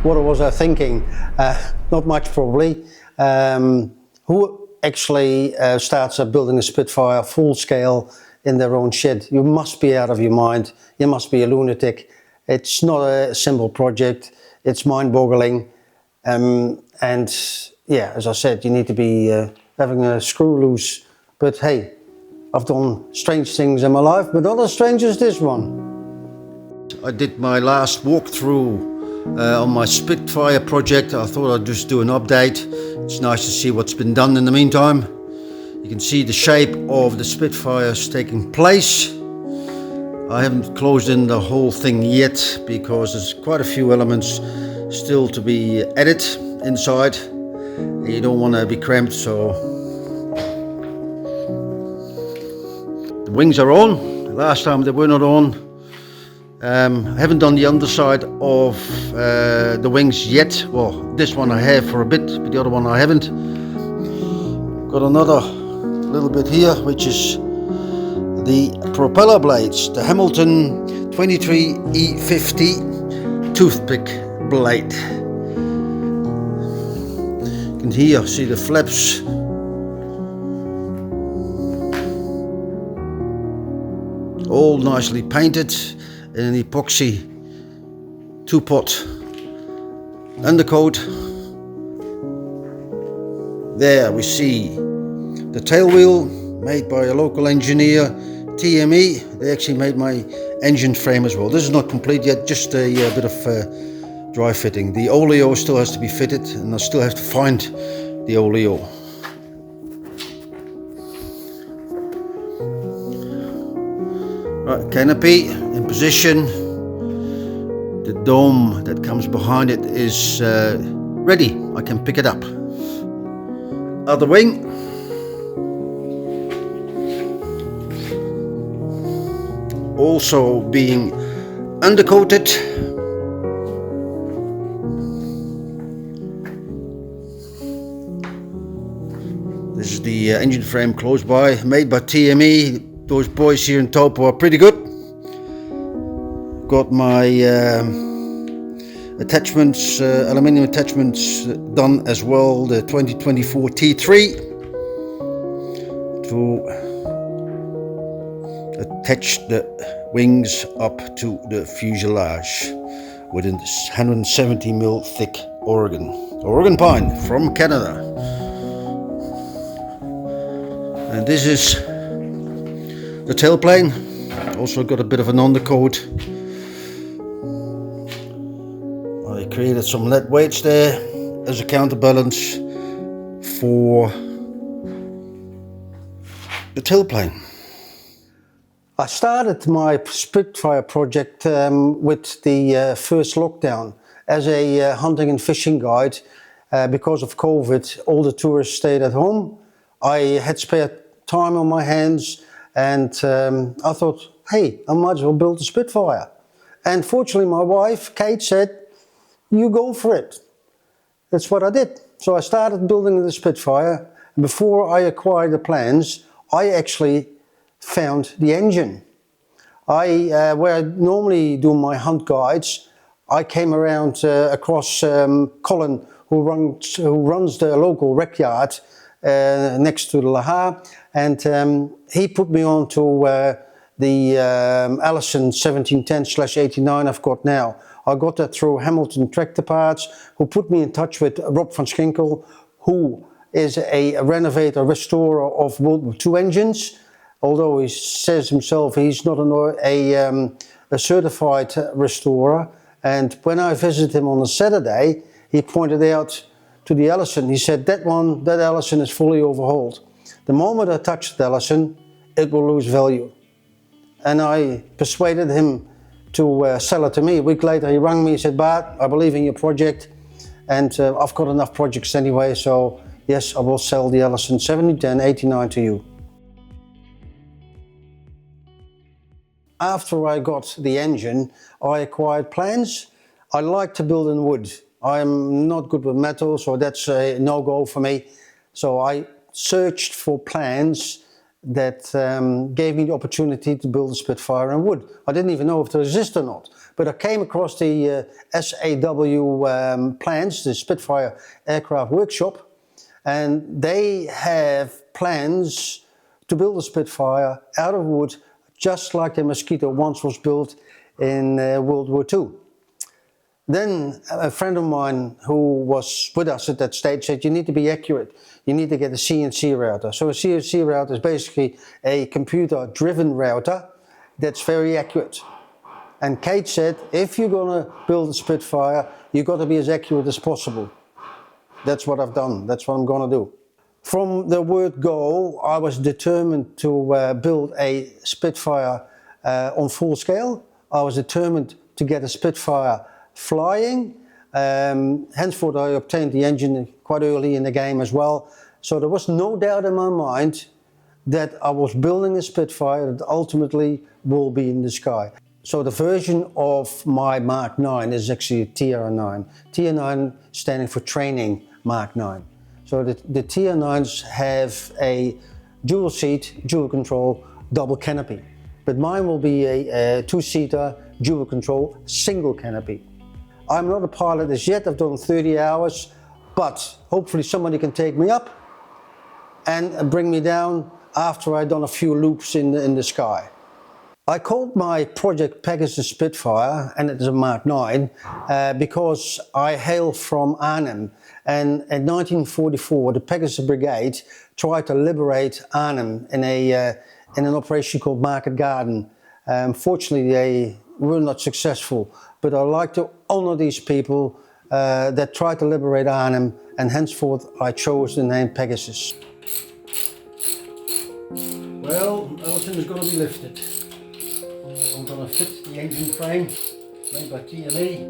what was I thinking? Not much probably. Who actually starts building a Spitfire full scale in their own shed? You must be out of your mind. You must be a lunatic. It's not a simple project. It's mind-boggling. And yeah, as I said, you need to be having a screw loose. But hey, I've done strange things in my life, but not as strange as this one. I did my last walkthrough on my Spitfire project. I thought I'd just do an update. It's nice to see what's been done in the meantime. You can see the shape of the Spitfires taking place. I haven't closed in the whole thing yet because there's quite a few elements still to be added inside. You don't want to be cramped, so the wings are on. Last time they were not on. I haven't done the underside of the wings yet. Well, this one I have for a bit, but the other one I haven't. Got another little bit here, which is the propeller blades, the Hamilton 23E50 toothpick blade. You can here see the flaps. All nicely painted in an epoxy two-pot undercoat. There we see the tail wheel made by a local engineer, TME. They actually made my engine frame as well. This is not complete yet, just a bit of dry fitting. The oleo still has to be fitted, and I still have to find the oleo. Right, canopy in position. The dome that comes behind it is ready. I can pick it up. Other wing. Also being undercoated. This is the engine frame close by, made by TME. Those boys here in Topo are pretty good. Got my attachments, aluminium attachments done as well. The 2024 T3 to attach the wings up to the fuselage with a 170mm thick Oregon pine from Canada. And this is the tailplane. Also got a bit of an undercoat. I created some lead weights there as a counterbalance for the tailplane. I started my Spitfire project with the first lockdown as a hunting and fishing guide. Because of COVID, all the tourists stayed at home. I had spare time on my hands, and I thought, hey, I might as well build a Spitfire. And fortunately, my wife, Kate, said, you go for it. That's what I did. So I started building the Spitfire. Before I acquired the plans, I actually found the engine. Where I normally do my hunt guides, I came around across Colin, who runs the local rec yard next to the Laha, and he put me on to the Allison 1710/89 I've got now. I got that through Hamilton Tractor Parts, who put me in touch with Rob van Schinkel, who is a renovator, restorer of World War II engines. Although he says himself he's not a certified restorer. And when I visited him on a Saturday, he pointed out to the Allison. He said, that Allison is fully overhauled. The moment I touch the Allison, it will lose value. And I persuaded him to sell it to me. A week later he rang me, he said, Bart, I believe in your project, and I've got enough projects anyway, so yes, I will sell the Allison 1710/89 to you. After I got the engine, I acquired plans. I like to build in wood. I'm not good with metal, so that's a no-go for me. So I searched for plans that gave me the opportunity to build a Spitfire in wood. I didn't even know if it existed or not, but I came across the SAW plans, the Spitfire Aircraft Workshop, and they have plans to build a Spitfire out of wood, just like the Mosquito once was built in World War II. Then a friend of mine who was with us at that stage said, you need to be accurate. You need to get a CNC router. So a CNC router is basically a computer-driven router that's very accurate. And Kate said, if you're going to build a Spitfire, you've got to be as accurate as possible. That's what I've done. That's what I'm going to do. From the word go, I was determined to build a Spitfire on full scale. I was determined to get a Spitfire flying. Henceforth I obtained the engine quite early in the game as well. So there was no doubt in my mind that I was building a Spitfire that ultimately will be in the sky. So the version of my Mark 9 is actually a TR9. TR9 standing for Training Mark 9. So the TR9s have a dual seat, dual control, double canopy. But mine will be a two-seater, dual control, single canopy. I'm not a pilot as yet, I've done 30 hours, but hopefully somebody can take me up and bring me down after I've done a few loops in the sky. I called my project Pegasus Spitfire, and it is a Mark 9, because I hail from Arnhem. And in 1944, the Pegasus Brigade tried to liberate Arnhem in an operation called Market Garden. Fortunately, they were not successful, but I'd like to honor these people that tried to liberate Arnhem, and henceforth I chose the name Pegasus. Well, everything is going to be lifted. I'm going to fit the engine frame made by TLE,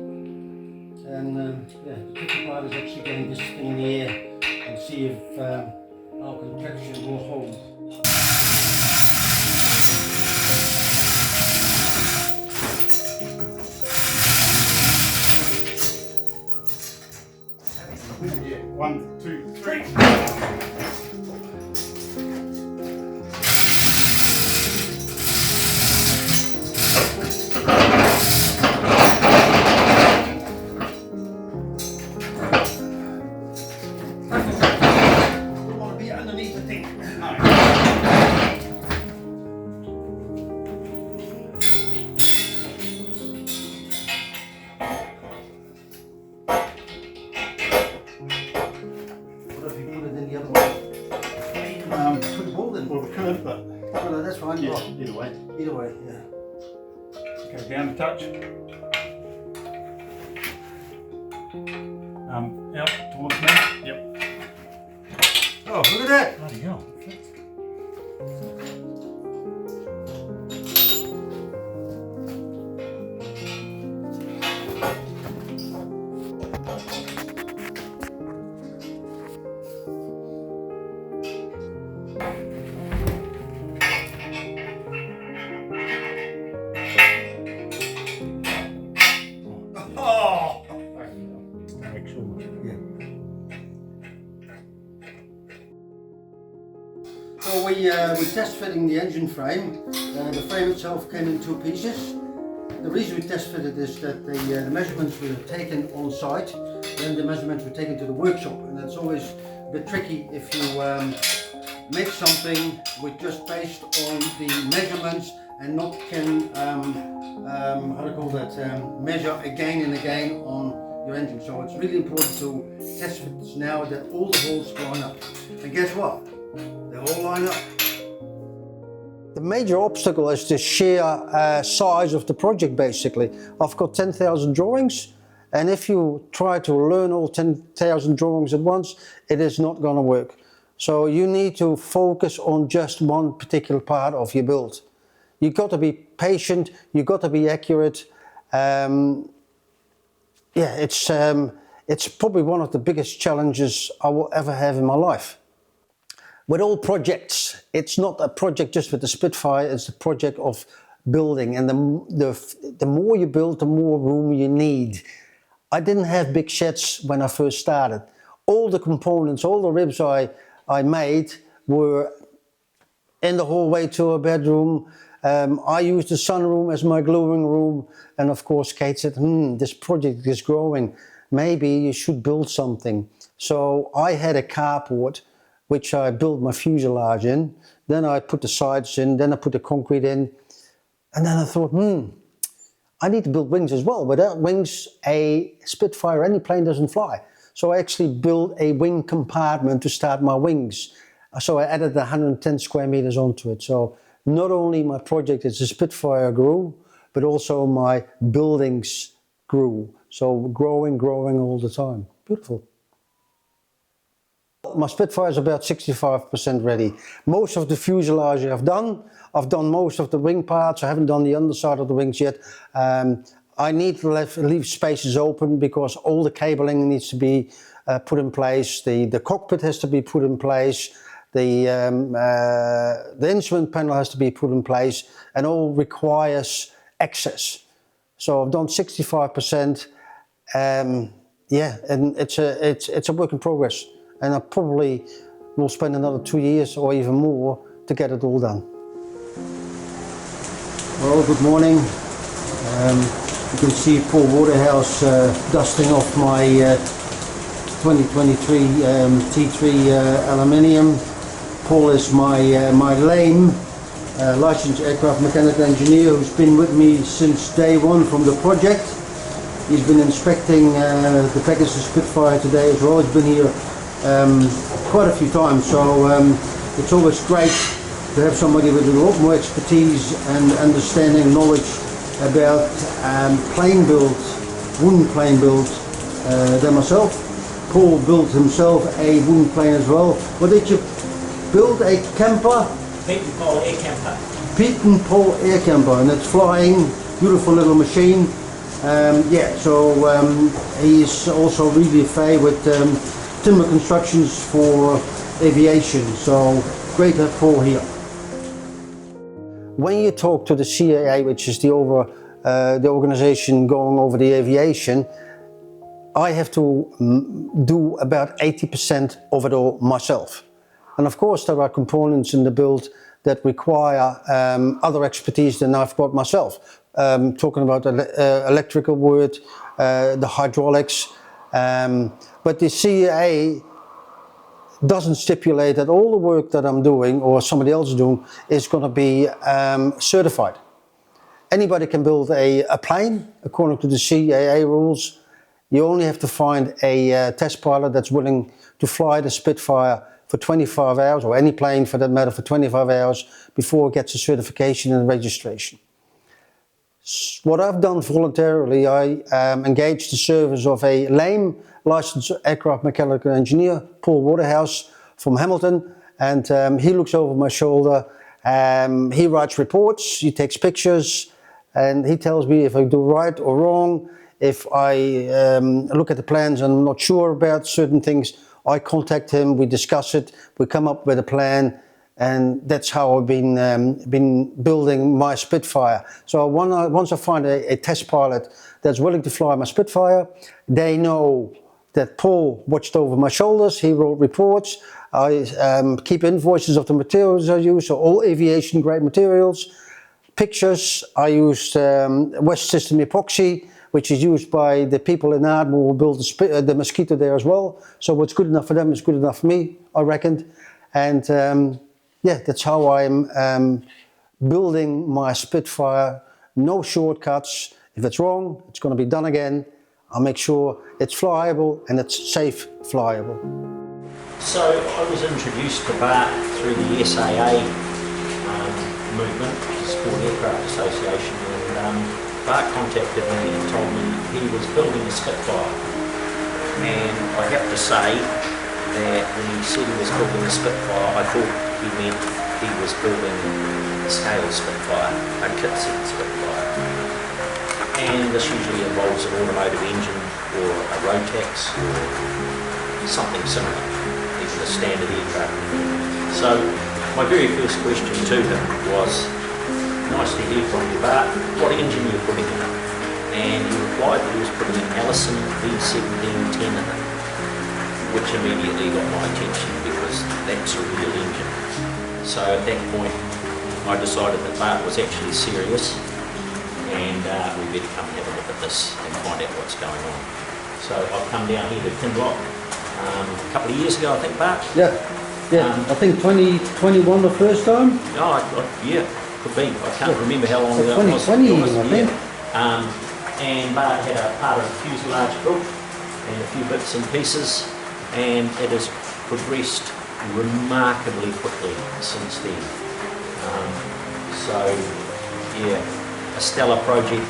and yeah, the tricky part is actually getting this thing in the air and see if our contraption will hold. Yeah, 1, 2, 3. Don't want to be underneath the thing. No. Put the ball in. Well, we could, but No, that's fine. yeah, Oh, either way. either way, yeah. Go down a touch. Out towards me. Yep. Oh, look at that! Bloody hell. Oh! Make sure. Yeah. So we test fitting the engine frame. The frame itself came in two pieces. The reason we test fitted is that the measurements were taken on site, then the measurements were taken to the workshop, and that's always a bit tricky if you make something with just based on the measurements and not can how to call that, measure again and again on your engine. So it's really important to test fit this now that all the holes line up. And guess what? They all line up. The major obstacle is the sheer size of the project basically. I've got 10,000 drawings, and if you try to learn all 10,000 drawings at once, it is not going to work. So you need to focus on just one particular part of your build. You've got to be patient, you've got to be accurate. Yeah, it's probably one of the biggest challenges I will ever have in my life. With all projects, it's not a project just with the Spitfire, it's a project of building, and the more you build, the more room you need. I didn't have big sheds when I first started. All the components, all the ribs I made were in the hallway to a bedroom. I used the sunroom as my gluing room, and of course Kate said, this project is growing, maybe you should build something. So I had a carport which I built my fuselage in, then I put the sides in, then I put the concrete in, and then I thought, I need to build wings as well. Without wings, a Spitfire, any plane doesn't fly. So I actually built a wing compartment to start my wings. So I added 110 square meters onto it. So not only my project as a Spitfire grew, but also my buildings grew. So growing all the time. Beautiful. My Spitfire is about 65% ready. Most of the fuselage I've done. I've done most of the wing parts. I haven't done the underside of the wings yet. I need to leave spaces open because all the cabling needs to be put in place. The cockpit has to be put in place. The instrument panel has to be put in place, and all requires access. So I've done 65%. Yeah, and it's a work in progress. And I probably will spend another 2 years or even more to get it all done. Well, good morning. You can see Paul Waterhouse dusting off my 2023 T3 aluminium. Paul is my lame licensed aircraft mechanical engineer who's been with me since day one from the project. He's been inspecting the Pegasus Spitfire today as well. He's been here quite a few times, so it's always great to have somebody with a lot more expertise and understanding, knowledge about plane build, wooden plane build than myself. Paul built himself a wooden plane as well. What did you build? A camper? Pete and Paul air camper. Pete and Paul air camper, and it's flying, beautiful little machine. Yeah, so he's also really a fan with timber constructions for aviation, so great to have Paul here. When you talk to the CAA, which is the organization going over the aviation, I have to do about 80% of it all myself. And of course there are components in the build that require other expertise than I've got myself. Talking about electrical work, the hydraulics, but the CAA doesn't stipulate that all the work that I'm doing or somebody else is doing is going to be certified. Anybody can build a plane according to the CAA rules. You only have to find a test pilot that's willing to fly the Spitfire for 25 hours, or any plane for that matter, for 25 hours before it gets a certification and registration. What I've done voluntarily, I engaged the service of a lame licensed aircraft mechanical engineer, Paul Waterhouse from Hamilton, and he looks over my shoulder. He writes reports, he takes pictures, and he tells me if I do right or wrong. If I look at the plans and I'm not sure about certain things, I contact him, we discuss it, we come up with a plan, and that's how I've been building my Spitfire. So once I find a test pilot that's willing to fly my Spitfire, they know that Paul watched over my shoulders, he wrote reports, I keep invoices of the materials I use, so all aviation grade materials. Pictures, I used West System epoxy, which is used by the people in Ardmore who build the Mosquito there as well. So what's good enough for them is good enough for me, I reckoned. And yeah, that's how I'm building my Spitfire. No shortcuts. If it's wrong, it's going to be done again. I'll make sure it's flyable and it's safe flyable. So I was introduced to Bart through the SAA movement, the Sport Aircraft Association, and Bart contacted me and told me he was building a Spitfire. And I have to say that when he said he was building a Spitfire, I thought he meant he was building a scale Spitfire, a kit set Spitfire. And this usually involves an automotive engine or a Rotax or something similar, even a standard aircraft. So my very first question to him was, nice to hear from you, Bart, what engine are you putting in it? And he replied that he was putting an Allison V1710 in it, which immediately got my attention because that's a real engine. So at that point, I decided that Bart was actually serious, and we better come and have a look at this and find out what's going on. So I've come down here to Kinloch a couple of years ago, I think, Bart. Yeah, I think 2021 the first time. Oh, yeah, could be. I can't remember how long ago it was. 2020 even, I think. And Bart had a part of fuselage built and a few bits and pieces, and it has progressed remarkably quickly since then. So, yeah, a stellar project,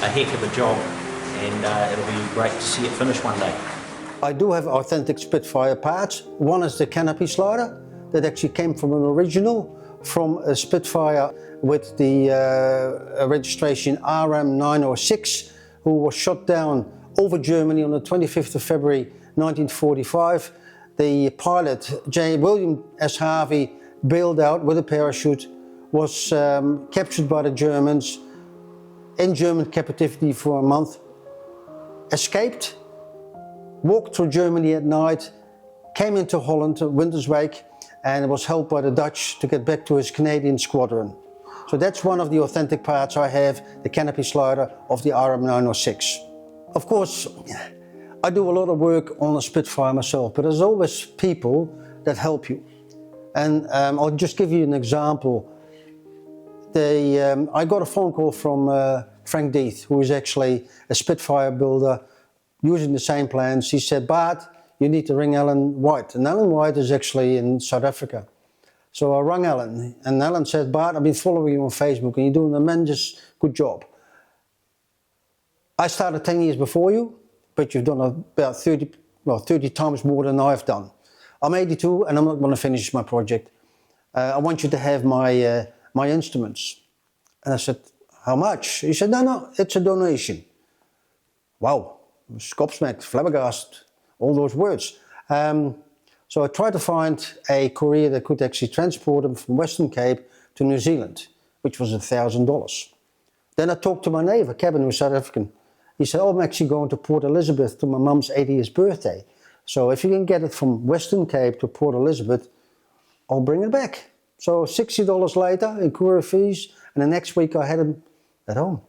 a heck of a job, and it'll be great to see it finish one day. I do have authentic Spitfire parts. One is the canopy slider that actually came from an original from a Spitfire with the registration RM906, who was shot down over Germany on the 25th of February 1945. The pilot, William S. Harvey, bailed out with a parachute, was captured by the Germans in German captivity for a month, escaped, walked through Germany at night, came into Holland, Winterswijk, and was helped by the Dutch to get back to his Canadian squadron. So that's one of the authentic parts I have, the canopy slider of the RM906. Of course, I do a lot of work on a Spitfire myself, but there's always people that help you. And I'll just give you an example. I got a phone call from Frank Deeth, who is actually a Spitfire builder using the same plans. He said, Bart, you need to ring Alan White. And Alan White is actually in South Africa. So I rang Alan, and Alan said, Bart, I've been following you on Facebook and you're doing a tremendous good job. I started 10 years before you, but you've done about 30 times more than I've done. I'm 82 and I'm not going to finish my project. I want you to have my instruments. And I said, how much? He said, no, it's a donation. Wow, I was gobsmacked, flabbergasted, all those words. So I tried to find a courier that could actually transport them from Western Cape to New Zealand, which was $1,000. Then I talked to my neighbour, Kevin, who's South African. He said, oh, I'm actually going to Port Elizabeth to my mum's 80th birthday. So if you can get it from Western Cape to Port Elizabeth, I'll bring it back. So $60 later in courier fees, and the next week I had it at home.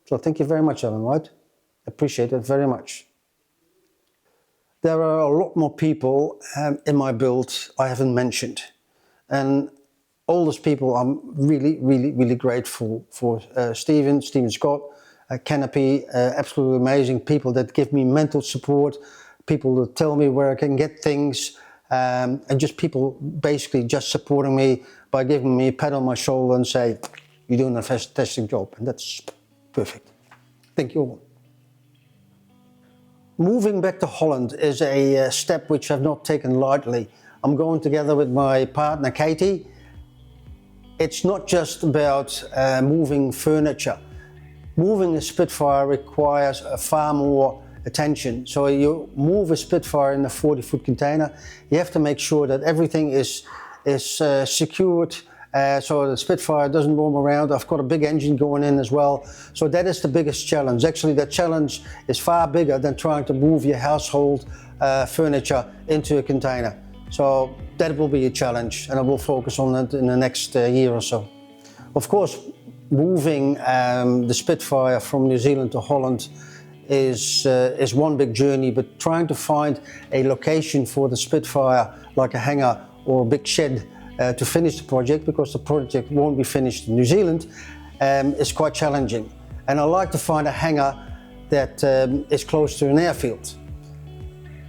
So thank you very much, Alan White. Appreciate it very much. There are a lot more people in my build I haven't mentioned. And all those people I'm really, really, really grateful for. Stephen Scott, Canopy, absolutely amazing people that give me mental support, people that tell me where I can get things, and just people basically just supporting me by giving me a pat on my shoulder and say, you're doing a fantastic job, and that's perfect. Thank you all. Moving back to Holland is a step which I've not taken lightly. I'm going together with my partner Katie. It's not just about moving furniture. Moving a Spitfire requires far more attention. So you move a Spitfire in a 40-foot container, you have to make sure that everything is secured, so the Spitfire doesn't roam around. I've got a big engine going in as well. So that is the biggest challenge. Actually, that challenge is far bigger than trying to move your household furniture into a container. So that will be a challenge, and I will focus on it in the next year or so. Of course, moving the Spitfire from New Zealand to Holland is one big journey, but trying to find a location for the Spitfire, like a hangar or a big shed, to finish the project, because the project won't be finished in New Zealand, is quite challenging. And I like to find a hangar that is close to an airfield.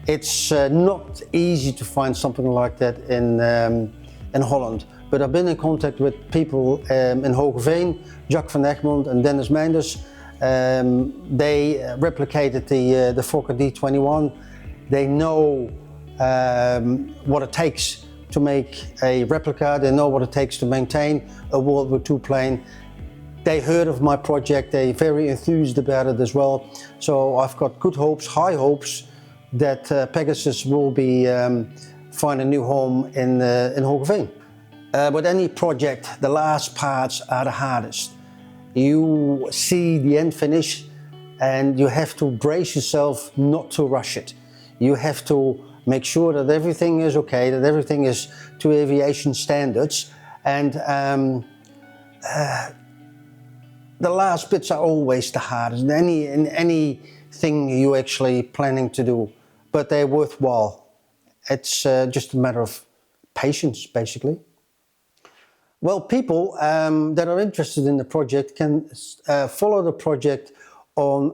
It's not easy to find something like that in Holland, but I've been in contact with people in Hoogeveen, Jack van Egmond and Dennis Meinders. They replicated the Fokker D21. They know what it takes to make a replica. They know what it takes to maintain a World War II plane. They heard of my project. They're very enthused about it as well. So I've got good hopes, high hopes, that Pegasus will be find a new home in Hoogeveen. With any project, the last parts are the hardest. You see the end finish and you have to brace yourself not to rush it. You have to make sure that everything is okay, that everything is to aviation standards, and the last bits are always the hardest in anything you're actually planning to do, but they're worthwhile. It's just a matter of patience, basically. Well, people that are interested in the project can follow the project on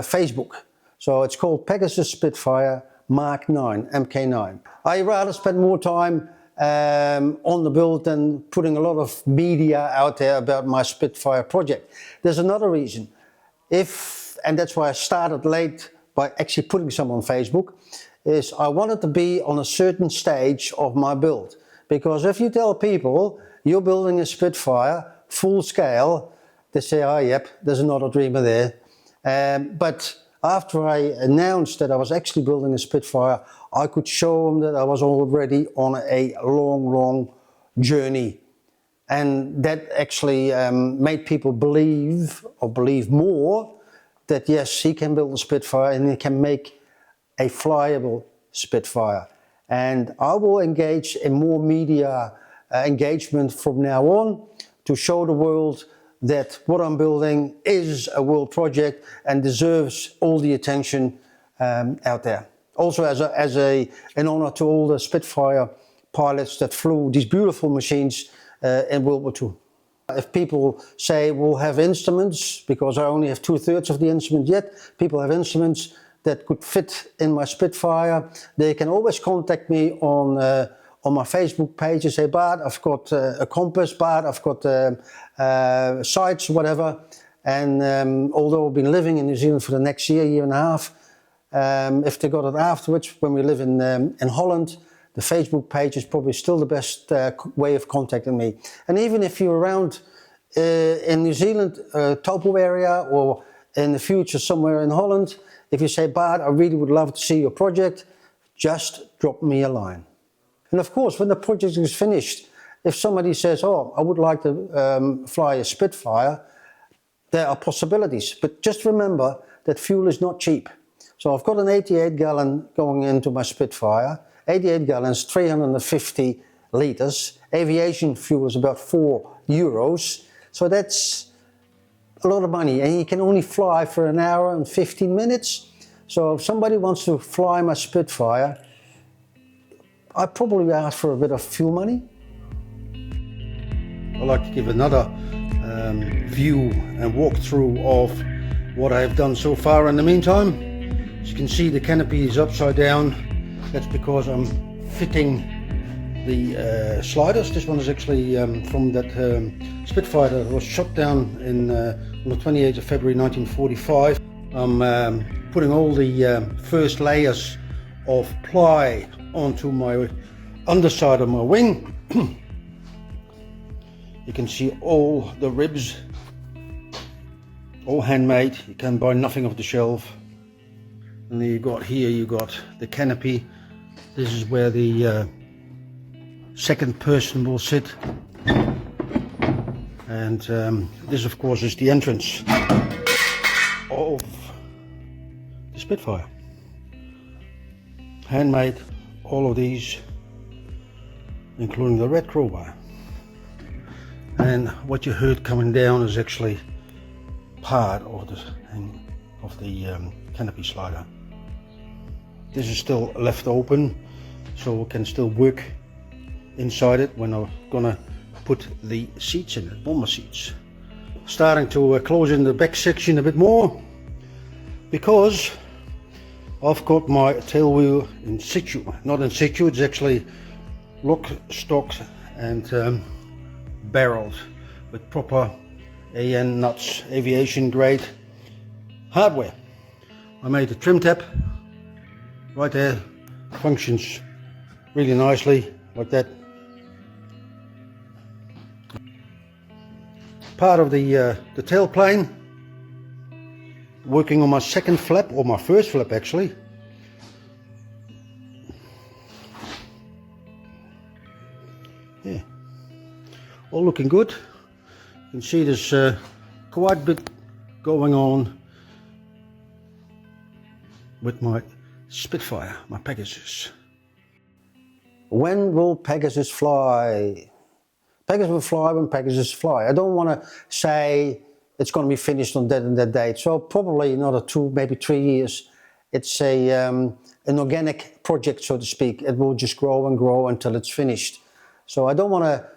Facebook. So it's called Pegasus Spitfire Mark 9, MK9. I rather spend more time on the build than putting a lot of media out there about my Spitfire project. There's another reason. And that's why I started late by actually putting some on Facebook, is I wanted to be on a certain stage of my build. Because if you tell people you're building a Spitfire full scale, they say, oh yep, there's another dreamer there. But after I announced that I was actually building a Spitfire, I could show them that I was already on a long journey. And that actually made people believe more that yes, he can build a Spitfire and he can make a flyable Spitfire. And I will engage in more media engagement from now on to show the world that what I'm building is a world project and deserves all the attention out there. Also as an honor to all the Spitfire pilots that flew these beautiful machines in World War II. If people say we'll have instruments, because I only have 2/3 of the instrument yet, people have instruments that could fit in my Spitfire, they can always contact me on my Facebook page and say, Bart, I've got a compass, Bart, I've got sights, whatever. And although I've been living in New Zealand for the next year and a half, if they got it afterwards, when we live in Holland, the Facebook page is probably still the best way of contacting me. And even if you're around in New Zealand, Taupo area, or in the future somewhere in Holland, if you say, Bart, I really would love to see your project, just drop me a line. And of course, when the project is finished, if somebody says, oh, I would like to fly a Spitfire, there are possibilities. But just remember that fuel is not cheap. So I've got an 88 gallon going into my Spitfire. 88 gallons, 350 litres. Aviation fuel is about €4. So that's a lot of money. And you can only fly for an hour and 15 minutes. So if somebody wants to fly my Spitfire, I'd probably ask for a bit of fuel money. I'd like to give another view and walkthrough of what I've done so far in the meantime. As you can see, the canopy is upside down. That's because I'm fitting the sliders. This one is actually from that Spitfire that was shot down on the 28th of February 1945. I'm putting all the first layers of ply onto my underside of my wing. You can see all the ribs, all handmade. You can buy nothing off the shelf. And then you got the canopy. This is where the second person will sit. And this of course is the entrance of the Spitfire. Handmade, all of these, including the red crowbar. And what you heard coming down is actually part of the canopy slider. This is still left open, so we can still work inside it when I'm gonna put the seats in it, bomber seats. Starting to close in the back section a bit more, because I've got my tail wheel in situ. Not in situ, it's actually lock, stock and barreled with proper AN nuts, aviation grade hardware. I made a trim tab right there, functions really nicely like that. Part of the tail plane, working on my second flap, or my first flap actually. Yeah, all looking good. You can see there's quite a bit going on with my Spitfire, my Pegasus. When will Pegasus fly? Pegasus will fly when Pegasus fly. I don't want to say it's going to be finished on that and that date. So probably another 2, maybe 3 years. It's an organic project, so to speak. It will just grow and grow until it's finished. So I don't want to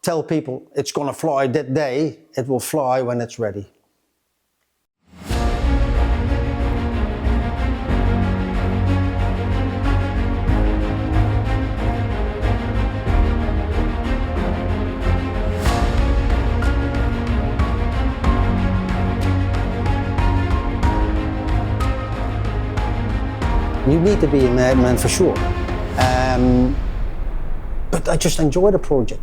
tell people it's going to fly that day. It will fly when it's ready. You need to be a madman for sure. But I just enjoy the project.